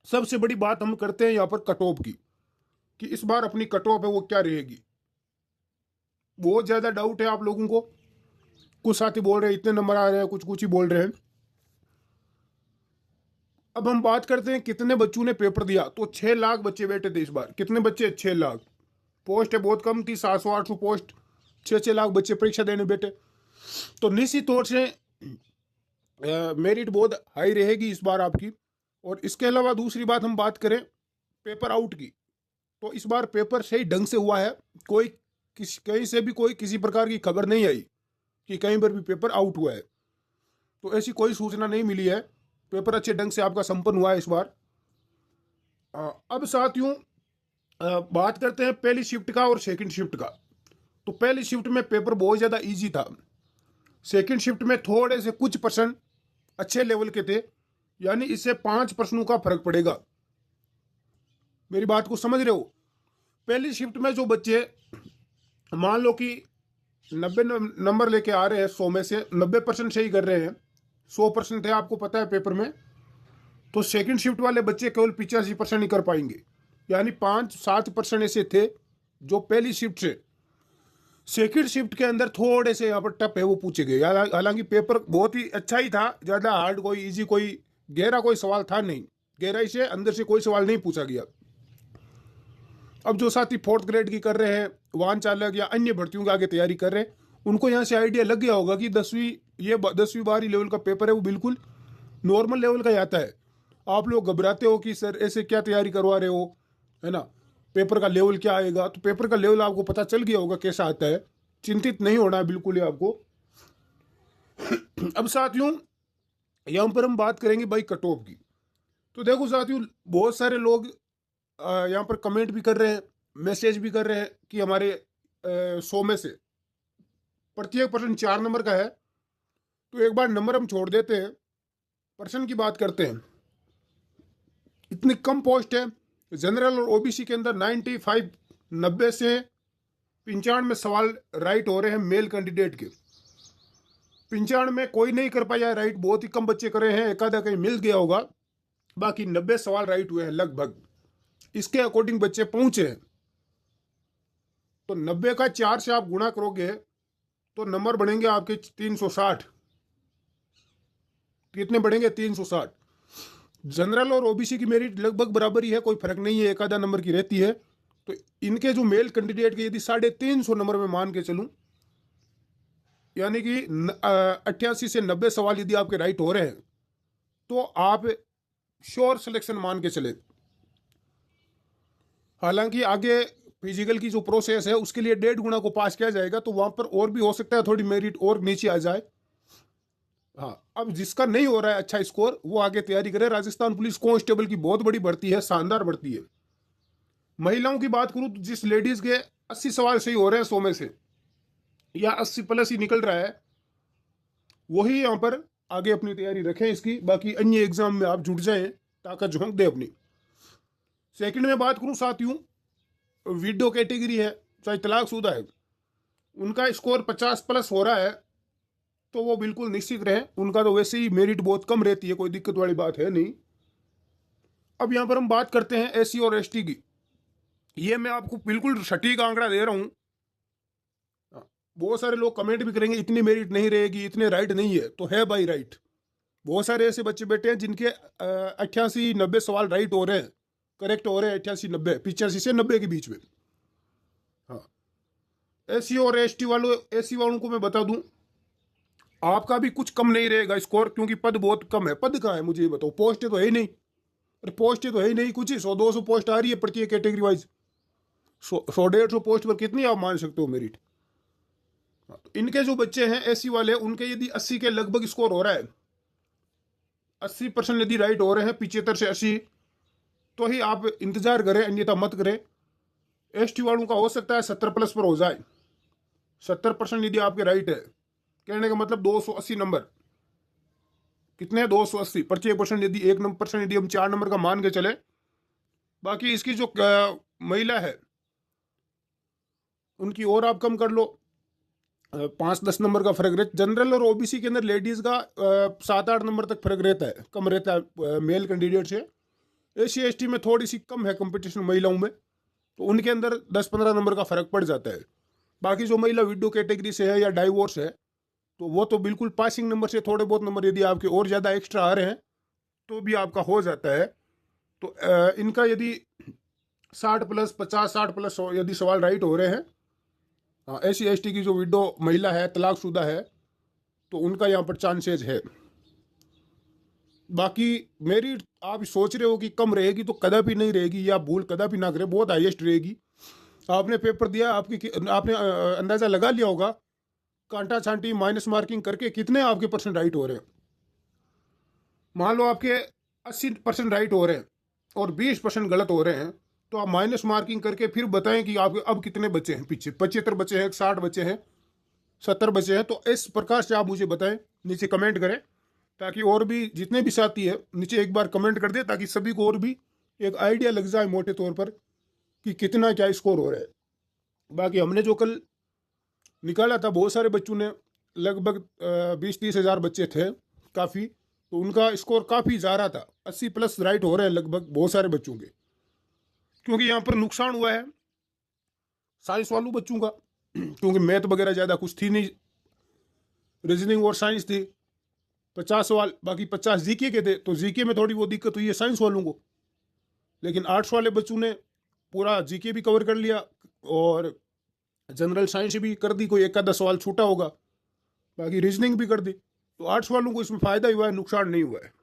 सबसे बड़ी बात हम करते हैं यहाँ पर कट ऑफ की, कि इस बार अपनी कट ऑफ है वो क्या रहेगी। बहुत ज्यादा डाउट है आप लोगों को, कुछ साथी बोल रहे हैं इतने नंबर आ रहे हैं, कुछ कुछ ही बोल रहे हैं। अब हम बात करते हैं कितने बच्चों ने पेपर दिया, तो 6 लाख बच्चे बैठे थे इस बार। कितने बच्चे? 6 लाख। पोस्ट है बहुत कम थी, 700-800 पोस्ट, 6-6 लाख बच्चे परीक्षा देने बैठे। तो निश्चित तौर से मेरिट बहुत हाई रहेगी इस बार आपकी। और इसके अलावा दूसरी बात हम बात करें पेपर आउट की, तो इस बार पेपर सही ढंग से हुआ है। कोई कहीं से भी कोई किसी प्रकार की खबर नहीं आई कि कहीं पर भी पेपर आउट हुआ है, तो ऐसी कोई सूचना नहीं मिली है। पेपर अच्छे ढंग से आपका संपन्न हुआ है इस बार। अब साथियों बात करते हैं पहली शिफ्ट का और सेकंड शिफ्ट का। तो पहली शिफ्ट में पेपर बहुत ज़्यादा इजी था। सेकंड शिफ्ट में थोड़े से कुछ प्रश्न अच्छे लेवल के थे, यानी इससे 5 प्रश्नों का फर्क पड़ेगा। मेरी बात को समझ रहे हो? पहली शिफ्ट में जो बच्चे मान लो कि 90 नंबर लेके आ रहे हैं, 100 में से 90% सही कर रहे हैं, 100% थे आपको पता है पेपर में, तो सेकंड शिफ्ट वाले बच्चे केवल 85% ही कर पाएंगे। यानी 5-7% ऐसे थे जो पहली शिफ्ट से सेकंड शिफ्ट के अंदर थोड़े से यहाँ पर टफ है वो पूछे गए। हालांकि पेपर बहुत ही अच्छा ही था, ज़्यादा हार्ड कोई इजी कोई गहरा कोई सवाल था नहीं, गहराई से अंदर से कोई सवाल नहीं पूछा गया। अब जो साथी 4th ग्रेड की कर रहे हैं, वाहन चालक या अन्य भर्तियों की आगे तैयारी कर रहे हैं, उनको यहाँ से आइडिया लग गया होगा कि 10वीं 12वीं लेवल का पेपर है वो बिल्कुल नॉर्मल लेवल का ही आता है। आप लोग घबराते हो कि सर ऐसे क्या तैयारी करवा रहे हो, है ना, पेपर का लेवल क्या आएगा। तो पेपर का लेवल आपको पता चल गया होगा कैसा आता है, चिंतित नहीं होना है बिल्कुल ही आपको। अब साथियों यहाँ पर हम बात करेंगे भाई कट ऑफ की। तो देखो साथियों, बहुत सारे लोग यहाँ पर कमेंट भी कर रहे हैं, मैसेज भी कर रहे हैं कि हमारे 100 में से प्रत्येक प्रश्न 4 नंबर का है। तो एक बार नंबर हम छोड़ देते हैं, प्रश्न की बात करते हैं। इतनी कम पोस्ट है, जनरल और ओबीसी के अंदर 95 90 से 95 सवाल राइट हो रहे हैं मेल कैंडिडेट के। 95 में कोई नहीं कर पाया है राइट, बहुत ही कम बच्चे करे हैं, एक आधा कहीं मिल गया होगा, बाकी 90 सवाल राइट हुए हैं लगभग। इसके अकॉर्डिंग बच्चे पहुंचे हैं। तो 90 का 4 से आप गुणा करोगे तो नंबर बढ़ेंगे आपके 360। कितने बढ़ेंगे? 360। जनरल और ओबीसी की मेरिट लगभग बराबर ही है, कोई फर्क नहीं है, एक आधा नंबर की रहती है। तो इनके जो मेल कैंडिडेट के यदि 350 नंबर में मान के चलूं, यानी कि 88 से 90 सवाल यदि आपके राइट हो रहे हैं, तो आप श्योर सिलेक्शन मान के चले। हालांकि आगे फिजिकल की जो प्रोसेस है उसके लिए 1.5 गुना को पास किया जाएगा, तो वहां पर और भी हो सकता है थोड़ी मेरिट और नीचे आ जाए। हाँ, अब जिसका नहीं हो रहा है अच्छा स्कोर वो आगे तैयारी करे। राजस्थान पुलिस कांस्टेबल की बहुत बड़ी भर्ती है, शानदार भर्ती है। महिलाओं की बात करूं तो जिस लेडीज के 80 सवाल सही हो रहे हैं 100 में से, या 80 प्लस ही निकल रहा है, वही यहाँ पर आगे अपनी तैयारी रखें इसकी। बाकी अन्य एग्जाम में आप जुट जाएं, ताकत झोंक दे अपनी। सेकंड में बात करूं साथियों, वीडियो कैटेगरी है चाहे तलाकशुदा है, उनका स्कोर 50 प्लस हो रहा है, तो वो बिल्कुल निश्चित रहे। उनका तो वैसे ही मेरिट बहुत कम रहती है, कोई दिक्कत वाली बात है नहीं। अब यहाँ पर हम बात करते हैं एससी और एसटी की। ये मैं आपको बिल्कुल सटीक आंकड़ा दे रहा हूँ। बहुत सारे लोग कमेंट भी करेंगे इतनी मेरिट नहीं रहेगी, इतने राइट नहीं है, तो है भाई राइट। बहुत सारे ऐसे बच्चे बैठे हैं जिनके 88-90 सवाल राइट हो रहे हैं, करेक्ट हो रहे हैं, 88-90, 85 से 90 के बीच में। हाँ, एससी और एससी वालों को मैं बता दूं, आपका भी कुछ कम नहीं रहेगा स्कोर, क्योंकि पद बहुत कम है। पद कहाँ है मुझे ये बताओ? पोस्ट तो है ही नहीं। अरे पोस्ट तो है ही नहीं, कुछ ही 100-200 पोस्ट आ रही है प्रत्येक कैटेगरी वाइज। 100-150 पोस्ट पर कितनी आप मान सकते हो मेरिट? तो इनके जो बच्चे हैं एससी वाले, उनके यदि 80 के लगभग स्कोर हो रहा है, 80% यदि राइट हो रहे हैं 75 से 80, तो ही आप इंतजार करें, अन्यथा मत करें। एसटी वालों का हो सकता है 70 प्लस पर हो जाए। 70% यदि आपके राइट है, कहने का मतलब 280 नंबर। कितने? 280। 25% यदि 1% यदि हम 4 नंबर का मान के चले। बाकी इसकी जो महिला है उनकी और आप कम कर लो, 5-10 नंबर का फर्क रहता। जनरल और ओबीसी के अंदर लेडीज का 7-8 नंबर तक फर्क रहता है, कम रहता है मेल कैंडिडेट से। SC ST में थोड़ी सी कम है कंपटीशन महिलाओं में, तो उनके अंदर 10-15 नंबर का फर्क पड़ जाता है। बाकी जो महिला विडो कैटेगरी से है या डाइवोर्स है, तो वो तो बिल्कुल पासिंग नंबर से थोड़े बहुत नंबर यदि आपके और ज़्यादा एक्स्ट्रा आ रहे हैं तो भी आपका हो जाता है। तो इनका यदि 60+, 50, 60+ यदि सवाल राइट हो रहे हैं, SC ST की जो विडो महिला है, तलाकशुदा है, तो उनका यहाँ पर चांसेज है। बाकी मेरी आप सोच रहे हो कि कम रहेगी, तो कदापि नहीं रहेगी, या भूल कदापि ना करें, बहुत हाईएस्ट रहेगी। आपने पेपर दिया, आपने अंदाज़ा लगा लिया होगा कांटा छांटी माइनस मार्किंग करके कितने आपके परसेंट राइट हो रहे हैं। मान लो आपके 80% राइट हो रहे हैं और 20% गलत हो रहे हैं, तो आप माइनस मार्किंग करके फिर बताएं कि आपके अब कितने बचे हैं, पीछे 75 बचे हैं, 60 बचे हैं, 70 बचे हैं। तो इस प्रकार से आप मुझे बताएं, नीचे कमेंट करें, ताकि और भी जितने भी साथी है नीचे एक बार कमेंट कर दे, ताकि सभी को और भी एक आइडिया लग जाए मोटे तौर पर कि कितना क्या स्कोर हो रहा है। बाकी हमने जो कल निकाला था, बहुत सारे बच्चों ने, लगभग 20-30 हज़ार बच्चे थे काफ़ी, तो उनका स्कोर काफ़ी ज़्यादा था, 80+ राइट हो रहे हैं लगभग बहुत सारे बच्चों के। क्योंकि यहाँ पर नुकसान हुआ है साइंस वालों बच्चों का, क्योंकि मैथ वगैरह ज़्यादा कुछ थी नहीं, रीजनिंग और साइंस थी, 50 सवाल, बाकी 50 जीके के थे, तो जीके में थोड़ी वो दिक्कत हुई है साइंस वालों को। लेकिन आर्ट्स वाले बच्चों ने पूरा जीके भी कवर कर लिया और जनरल साइंस भी कर दी, कोई एक आधा सवाल छूटा होगा, बाकी रीजनिंग भी कर दी। तो आर्ट्स वालों को इसमें फ़ायदा ही हुआ है, नुकसान नहीं हुआ है।